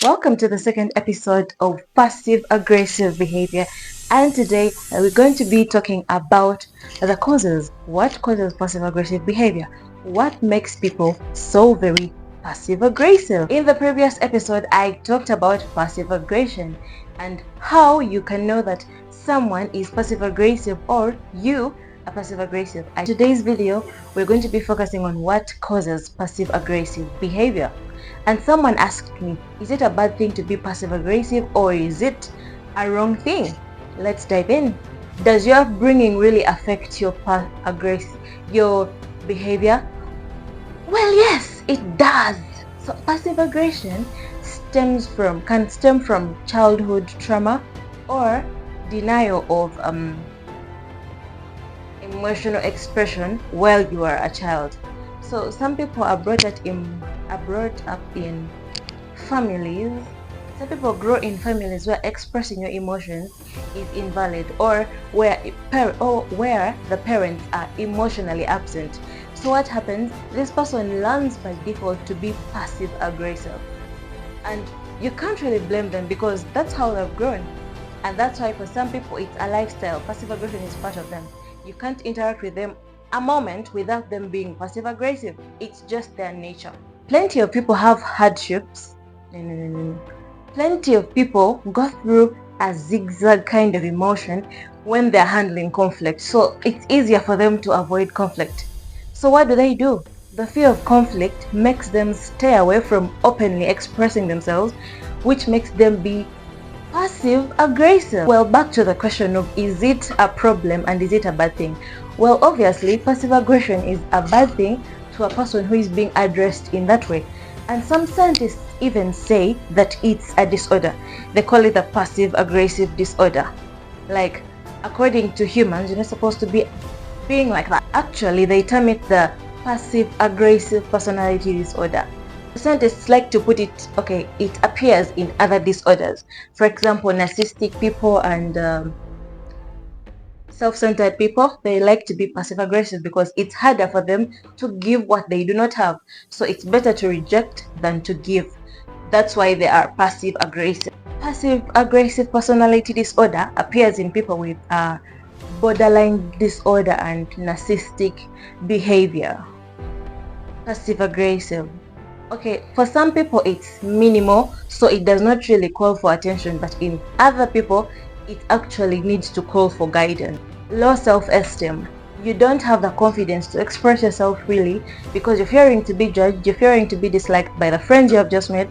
Welcome to the second episode of passive aggressive behavior, and today we're going to be talking about the causes. What causes passive aggressive behavior? What makes people so very passive aggressive? In the previous episode, I talked about passive aggression and how you can know that someone is passive aggressive or you are passive aggressive. In today's video, we're going to be focusing on what causes passive aggressive behavior. And someone asked me, is it a bad thing to be passive aggressive or is it a wrong thing? Let's dive in. Does your upbringing really affect your behavior? Well, yes, it does. So passive aggression can stem from childhood trauma or denial of emotional expression while you are a child. So some people are brought up in families. Some people grow in families where expressing your emotions is invalid, or where the parents are emotionally absent. So what happens? This person learns by default to be passive aggressive, and you can't really blame them because that's how they've grown. And that's why for some people it's a lifestyle. Passive aggression is part of them. You can't interact with them a moment without them being passive aggressive. It's just their nature. Plenty of people have hardships. Plenty of people go through a zigzag kind of emotion when they're handling conflict. So it's easier for them to avoid conflict. So what do? The fear of conflict makes them stay away from openly expressing themselves, which makes them be passive aggressive. Well, back to the question of, is it a problem and is it a bad thing? Well, obviously passive aggression is a bad thing to a person who is being addressed in that way, and some scientists even say that it's a disorder. They call it a passive aggressive disorder. Like, according to humans, you're not supposed to be being like that. Actually, they term it the passive aggressive personality disorder. Scientists like to put it, it appears in other disorders. For example, narcissistic people and self-centered people, they like to be passive aggressive because it's harder for them to give what they do not have. So it's better to reject than to give. That's why they are passive aggressive. Passive aggressive personality disorder appears in people with borderline disorder and narcissistic behavior. Passive aggressive. Okay, for some people it's minimal, so it does not really call for attention, but in other people it actually needs to call for guidance. Low self-esteem. You don't have the confidence to express yourself freely because you're fearing to be judged, you're fearing to be disliked by the friends you have just met,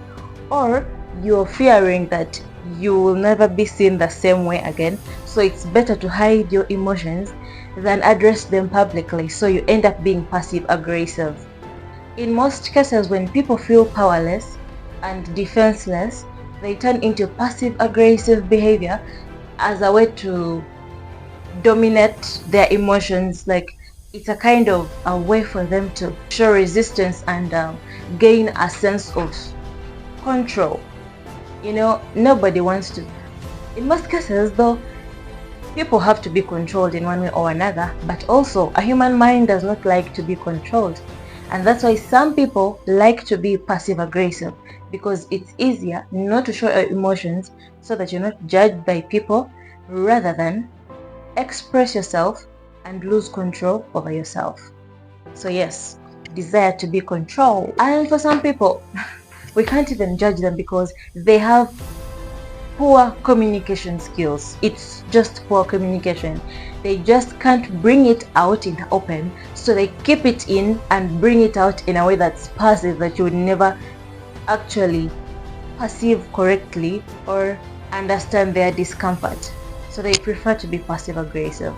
or you're fearing that you will never be seen the same way again. So it's better to hide your emotions than address them publicly, so you end up being passive aggressive. In most cases, when people feel powerless and defenseless, they turn into passive aggressive behavior as a way to dominate their emotions. Like, it's a kind of a way for them to show resistance and gain a sense of control. Nobody wants to. In most cases though, people have to be controlled in one way or another, but also a human mind does not like to be controlled. And that's why some people like to be passive aggressive, because it's easier not to show your emotions so that you're not judged by people, rather than express yourself and lose control over yourself. So yes, desire to be controlled. And for some people, we can't even judge them because they have poor communication skills. It's just poor communication. They just can't bring it out in the open, so they keep it in and bring it out in a way that's passive, that you would never actually perceive correctly or understand their discomfort. So they prefer to be passive aggressive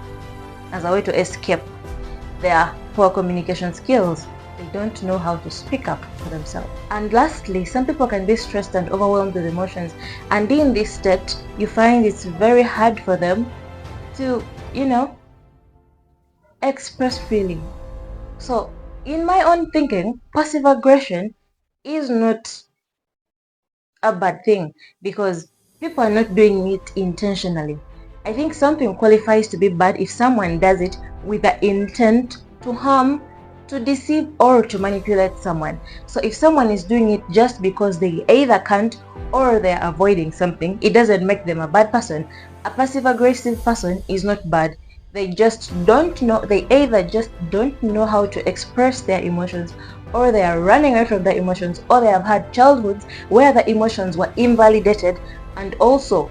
as a way to escape their poor communication skills. They don't know how to speak up for themselves. And lastly, some people can be stressed and overwhelmed with emotions, and in this state you find it's very hard for them to express freely. So in my own thinking, passive aggression is not a bad thing because people are not doing it intentionally. I think something qualifies to be bad if someone does it with the intent to harm, to deceive, or to manipulate someone. So if someone is doing it just because they either can't or they're avoiding something, it doesn't make them a bad person. A passive aggressive person is not bad. They just don't know, they either just don't know how to express their emotions, or they are running away from their emotions, or they have had childhoods where the emotions were invalidated, and also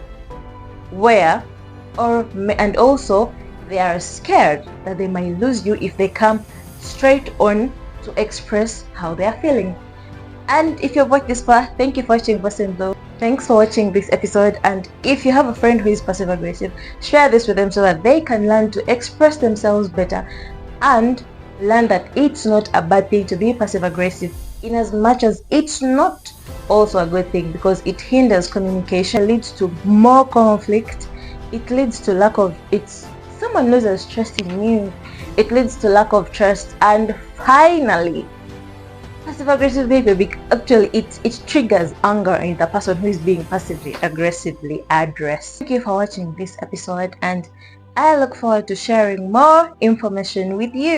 they are scared that they might lose you if they come straight on to express how they are feeling. And if you've watched this far, thank you for watching Person Though. Thanks for watching this episode, and if you have a friend who is passive aggressive, share this with them so that they can learn to express themselves better and learn that it's not a bad thing to be passive aggressive, in as much as it's not also a good thing, because it hinders communication, it leads to more conflict, it leads to lack of someone loses trust in you, it leads to lack of trust, and finally passive aggressive behavior actually it triggers anger in the person who is being passively aggressively addressed. Thank you for watching this episode, and I look forward to sharing more information with you.